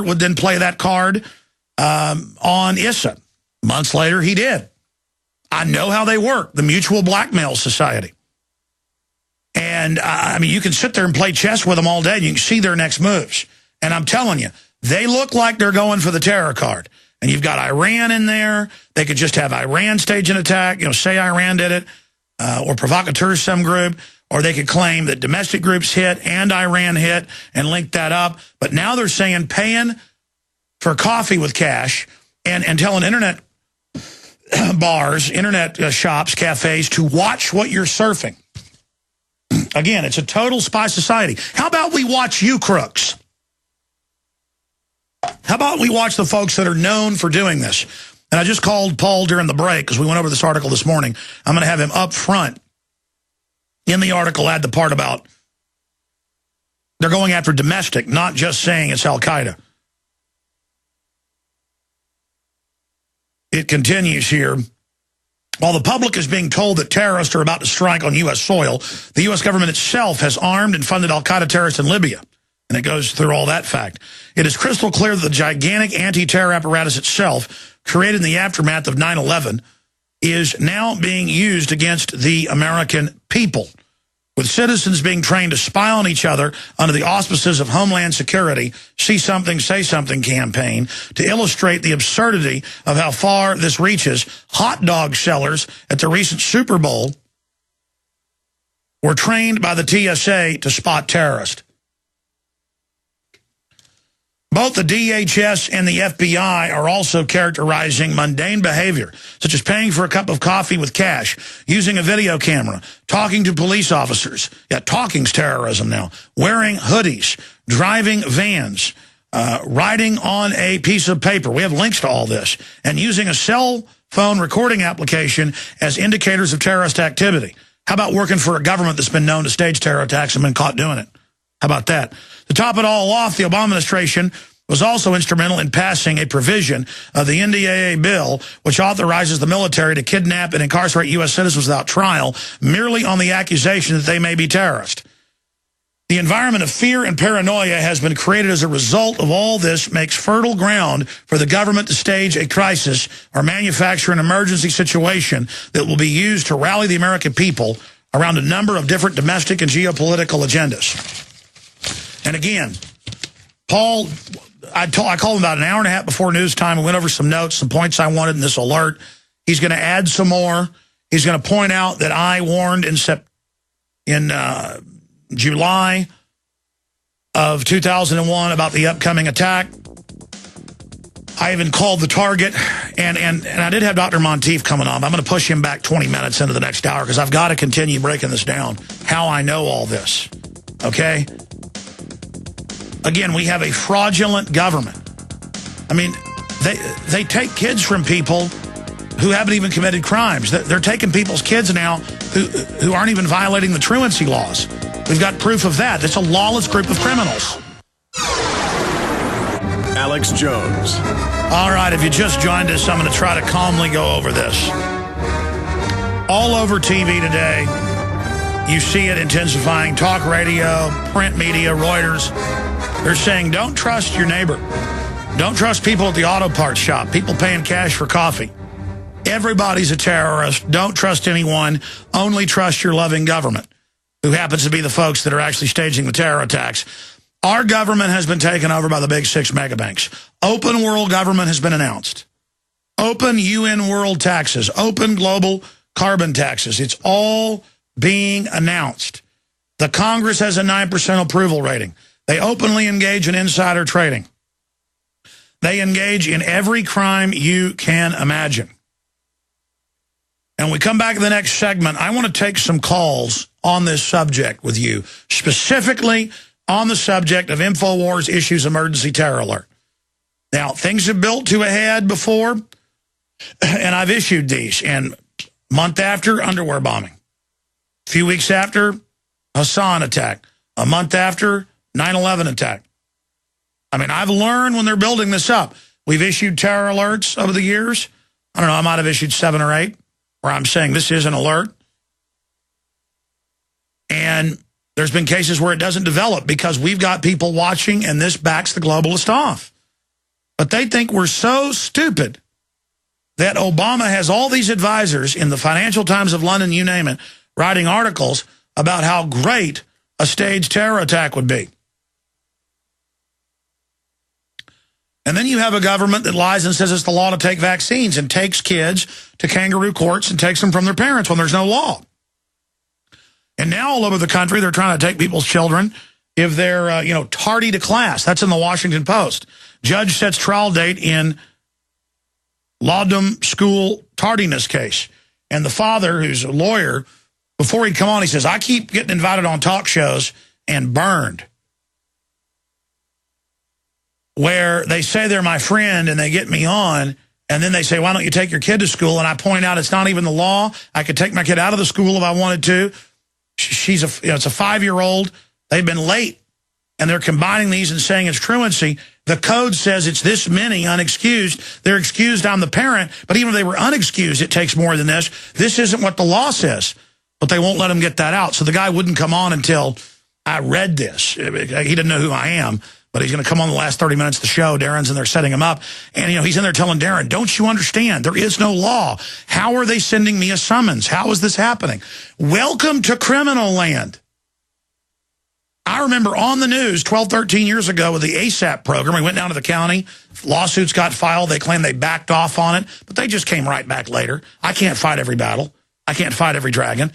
would then play that card on Issa. Months later, he did. I know how they work, the Mutual Blackmail Society. And, I mean, you can sit there and play chess with them all day, and you can see their next moves. And I'm telling you, they look like they're going for the terror card. And you've got Iran in there. They could just have Iran stage an attack, you know, say Iran did it, or provocateurs, some group. Or they could claim that domestic groups hit and Iran hit and link that up. But now they're saying paying for coffee with cash and telling internet bars, internet shops, cafes to watch what you're surfing. Again, it's a total spy society. How about we watch you crooks? How about we watch the folks that are known for doing this? And I just called Paul during the break because we went over this article this morning. I'm going to have him up front. In the article, add the part about they're going after domestic, not just saying it's Al-Qaeda. It continues here. While the public is being told that terrorists are about to strike on U.S. soil, the U.S. government itself has armed and funded Al-Qaeda terrorists in Libya. And it goes through all that fact. It is crystal clear that the gigantic anti-terror apparatus itself, created in the aftermath of 9/11, is now being used against the American people, with citizens being trained to spy on each other under the auspices of Homeland Security, See Something, Say Something campaign. To illustrate the absurdity of how far this reaches, hot dog sellers at the recent Super Bowl were trained by the TSA to spot terrorists. Both the DHS and the FBI are also characterizing mundane behavior, such as paying for a cup of coffee with cash, using a video camera, talking to police officers. Yeah, talking's terrorism now. Wearing hoodies, driving vans, writing on a piece of paper. We have links to all this. And using a cell phone recording application as indicators of terrorist activity. How about working for a government that's been known to stage terror attacks and been caught doing it? How about that? To top it all off, the Obama administration was also instrumental in passing a provision of the NDAA bill, which authorizes the military to kidnap and incarcerate U.S. citizens without trial, merely on the accusation that they may be terrorists. The environment of fear and paranoia has been created as a result of all this, makes fertile ground for the government to stage a crisis or manufacture an emergency situation that will be used to rally the American people around a number of different domestic and geopolitical agendas. And again, Paul, I called him about an hour and a half before news time. We went over some notes, some points I wanted in this alert. He's going to add some more. He's going to point out that I warned in July of 2001 about the upcoming attack. I even called the target, and I did have Dr. Monteith coming on. I'm going to push him back 20 minutes into the next hour because I've got to continue breaking this down, how I know all this, okay? Again, we have a fraudulent government. I mean, they take kids from people who haven't even committed crimes. They're taking people's kids now who aren't even violating the truancy laws. We've got proof of that. It's a lawless group of criminals. Alex Jones. All right, if you just joined us, I'm going to try to calmly go over this. All over TV today, you see it intensifying. Talk radio, print media, Reuters. They're saying, don't trust your neighbor. Don't trust people at the auto parts shop, people paying cash for coffee. Everybody's a terrorist. Don't trust anyone. Only trust your loving government, who happens to be the folks that are actually staging the terror attacks. Our government has been taken over by the big 6 megabanks. Open world government has been announced. Open UN world taxes. Open global carbon taxes. It's all being announced. The Congress has a 9% approval rating. They openly engage in insider trading. They engage in every crime you can imagine. And when we come back to the next segment, I want to take some calls on this subject with you, specifically on the subject of InfoWars issues emergency terror alert. Now, things have built to a head before, and I've issued these. And month after, underwear bombing. A few weeks after, Hassan attack. A month after, 9/11 attack. I mean, I've learned when they're building this up. We've issued terror alerts over the years. I don't know, I might have issued 7 or 8 where I'm saying this is an alert. And there's been cases where it doesn't develop because we've got people watching and this backs the globalist off. But they think we're so stupid that Obama has all these advisors in the Financial Times of London, you name it, writing articles about how great a staged terror attack would be. And then you have a government that lies and says it's the law to take vaccines and takes kids to kangaroo courts and takes them from their parents when there's no law. And now all over the country, they're trying to take people's children if they're, tardy to class. That's in the Washington Post. Judge sets trial date in Laudum school tardiness case. And the father, who's a lawyer, before he'd come on, he says, I keep getting invited on talk shows and burned, where they say they're my friend and they get me on, and then they say, why don't you take your kid to school? And I point out it's not even the law. I could take my kid out of the school if I wanted to. She's it's a 5-year-old. They've been late, and they're combining these and saying it's truancy. The code says it's this many unexcused. They're excused, I'm the parent, but even if they were unexcused, it takes more than this. This isn't what the law says, but they won't let him get that out. So the guy wouldn't come on until I read this. He didn't know who I am. But he's going to come on the last 30 minutes of the show. Darren's in there setting him up. And, he's in there telling Darren, don't you understand? There is no law. How are they sending me a summons? How is this happening? Welcome to criminal land. I remember on the news 12, 13 years ago with the ASAP program. We went down to the county. Lawsuits got filed. They claimed they backed off on it. But they just came right back later. I can't fight every battle. I can't fight every dragon.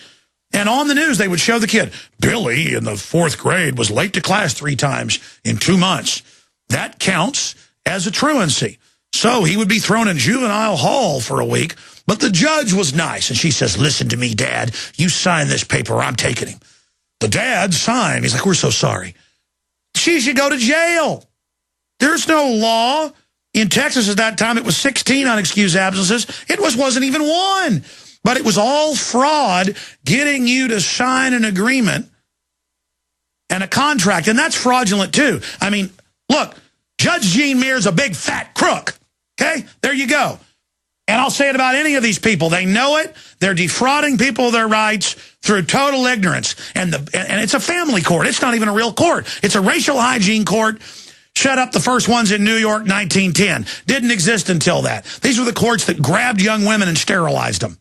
And on the news, they would show the kid, Billy in the 4th grade was late to class 3 times in 2 months. That counts as a truancy. So he would be thrown in juvenile hall for a week. But the judge was nice. And she says, listen to me, Dad. You sign this paper. I'm taking him. The dad signed. He's like, we're so sorry. She should go to jail. There's no law. In Texas at that time, it was 16 unexcused absences. It wasn't even 1. But it was all fraud, getting you to sign an agreement and a contract. And that's fraudulent, too. I mean, look, Judge Gene Meare's a big, fat crook. Okay? There you go. And I'll say it about any of these people. They know it. They're defrauding people of their rights through total ignorance. And it's a family court. It's not even a real court. It's a racial hygiene court. Shut up the first ones in New York, 1910. Didn't exist until that. These were the courts that grabbed young women and sterilized them.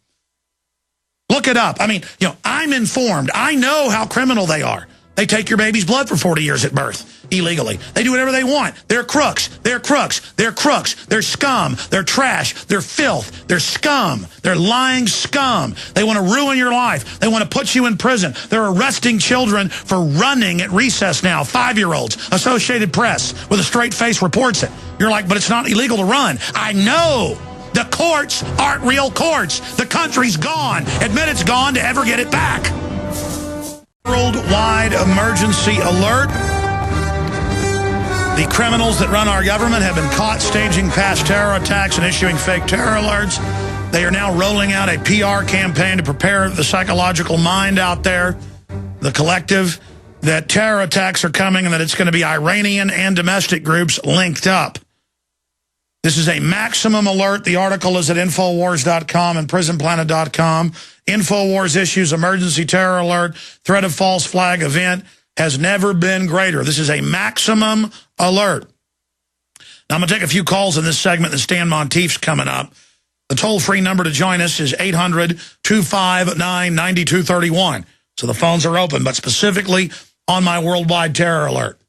Look it up. I mean, I'm informed. I know how criminal they are. They take your baby's blood for 40 years at birth, illegally. They do whatever they want. They're crooks. They're crooks. They're crooks. They're scum. They're trash. They're filth. They're scum. They're lying scum. They want to ruin your life. They want to put you in prison. They're arresting children for running at recess now, 5-year-olds. Associated Press with a straight face reports it. You're like, but it's not illegal to run. I know. The courts aren't real courts. The country's gone. Admit it's gone to ever get it back. Worldwide emergency alert. The criminals that run our government have been caught staging past terror attacks and issuing fake terror alerts. They are now rolling out a PR campaign to prepare the psychological mind out there, the collective, that terror attacks are coming and that it's going to be Iranian and domestic groups linked up. This is a maximum alert. The article is at Infowars.com and Prisonplanet.com. Infowars issues emergency terror alert. Threat of false flag event has never been greater. This is a maximum alert. Now, I'm going to take a few calls in this segment. The Stan Monteith's coming up. The toll-free number to join us is 800-259-9231. So the phones are open, but specifically on my worldwide terror alert.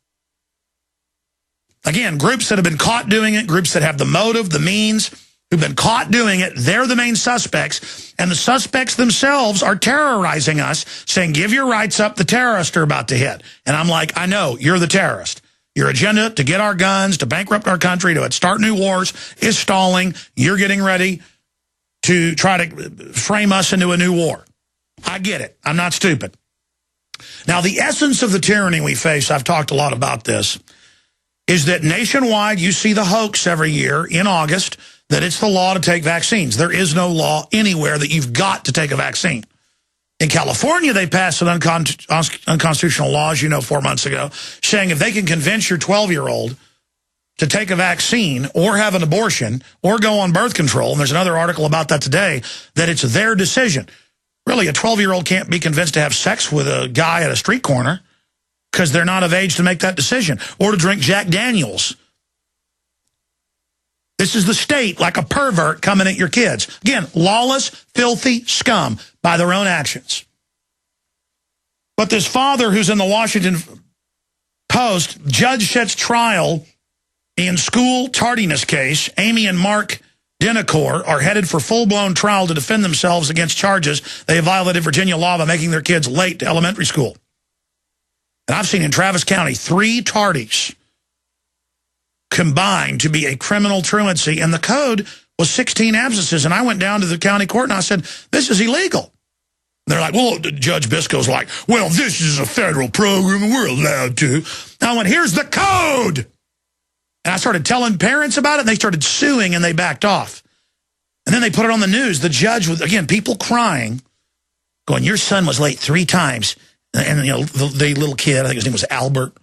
Again, groups that have been caught doing it, groups that have the motive, the means, who've been caught doing it, they're the main suspects. And the suspects themselves are terrorizing us, saying, give your rights up, the terrorists are about to hit. And I'm like, I know, you're the terrorist. Your agenda to get our guns, to bankrupt our country, to start new wars is stalling. You're getting ready to try to frame us into a new war. I get it. I'm not stupid. Now, the essence of the tyranny we face, I've talked a lot about this, is that nationwide you see the hoax every year in August that it's the law to take vaccines. There is no law anywhere that you've got to take a vaccine. In California, they passed an unconstitutional law, as you know, 4 months ago, saying if they can convince your 12-year-old to take a vaccine or have an abortion or go on birth control, and there's another article about that today, that it's their decision. Really, a 12-year-old can't be convinced to have sex with a guy at a street corner because they're not of age to make that decision, or to drink Jack Daniels. This is the state, like a pervert, coming at your kids. Again, lawless, filthy scum by their own actions. But this father who's in the Washington Post, judge sets trial in school tardiness case. Amy and Mark Denacor are headed for full-blown trial to defend themselves against charges they have violated Virginia law by making their kids late to elementary school. And I've seen in Travis County 3 tardies combined to be a criminal truancy, and the code was 16 absences. And I went down to the county court and I said, this is illegal. And they're like, well, Judge Biscoe's like, well, this is a federal program and we're allowed to. And I went, here's the code. And I started telling parents about it, and they started suing, and they backed off. And then they put it on the news. The judge, with, again, people crying, going, your son was late 3 times. And you know, the little kid, I think his name was Albert,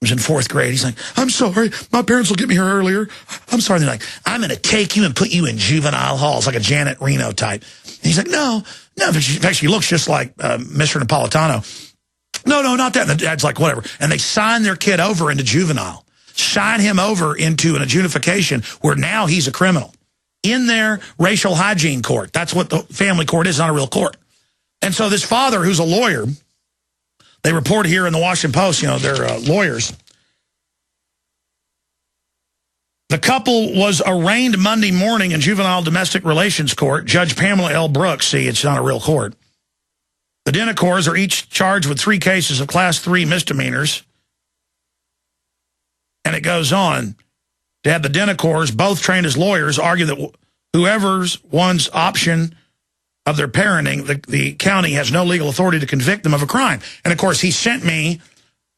was in 4th grade. He's like, I'm sorry, my parents will get me here earlier. I'm sorry. They're like, I'm going to take you and put you in juvenile halls, like a Janet Reno type. And he's like, no. In fact, she looks just like Mr. Napolitano. No, not that. And the dad's like, whatever. And they sign their kid over into juvenile. Sign him over into an adjudication where now he's a criminal. In their racial hygiene court. That's what the family court is, not a real court. And so this father, who's a lawyer, they report here in the Washington Post, you know, they're lawyers. The couple was arraigned Monday morning in juvenile domestic relations court. Judge Pamela L. Brooks, see, it's not a real court. The Denacors are each charged with 3 cases of Class 3 misdemeanors. And it goes on to have the Denacors, both trained as lawyers, argue that whoever's one's option of their parenting, the county has no legal authority to convict them of a crime. And, of course, he sent me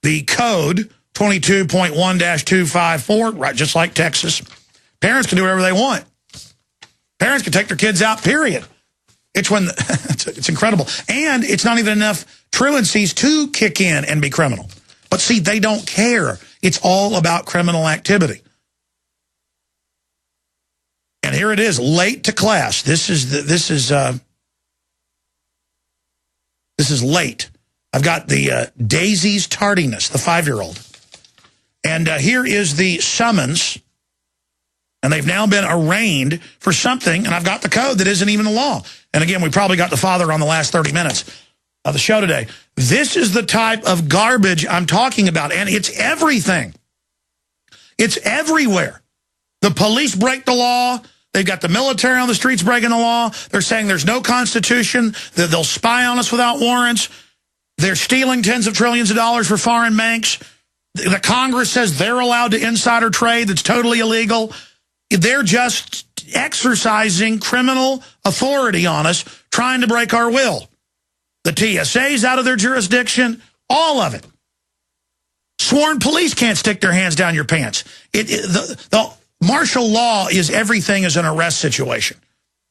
the code 22.1-254, right, just like Texas. Parents can do whatever they want. Parents can take their kids out, period. It's when it's incredible. And it's not even enough truancies to kick in and be criminal. But, see, they don't care. It's all about criminal activity. And here it is, late to class. This is late. I've got the Daisy's tardiness, the 5-year-old. And here is the summons. And they've now been arraigned for something, and I've got the code that isn't even the law. And again, we probably got the father on the last 30 minutes of the show today. This is the type of garbage I'm talking about, and it's everything. It's everywhere. The police break the law. They've got the military on the streets breaking the law. They're saying there's no constitution, that they'll spy on us without warrants. They're stealing tens of trillions of dollars for foreign banks. The Congress says they're allowed to insider trade. That's totally illegal. They're just exercising criminal authority on us, trying to break our will. The TSA's out of their jurisdiction, all of it. Sworn police can't stick their hands down your pants. The martial law is everything is an arrest situation.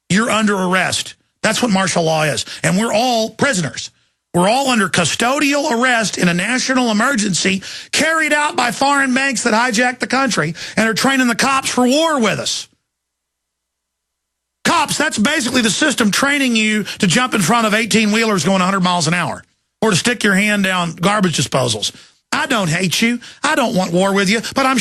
You're under arrest. That's what martial law is. And we're all prisoners. We're all under custodial arrest in a national emergency carried out by foreign banks that hijacked the country and are training the cops for war with us. Cops, that's basically the system training you to jump in front of 18-wheelers going 100 miles an hour or to stick your hand down garbage disposals. I don't hate you. I don't want war with you, but I'm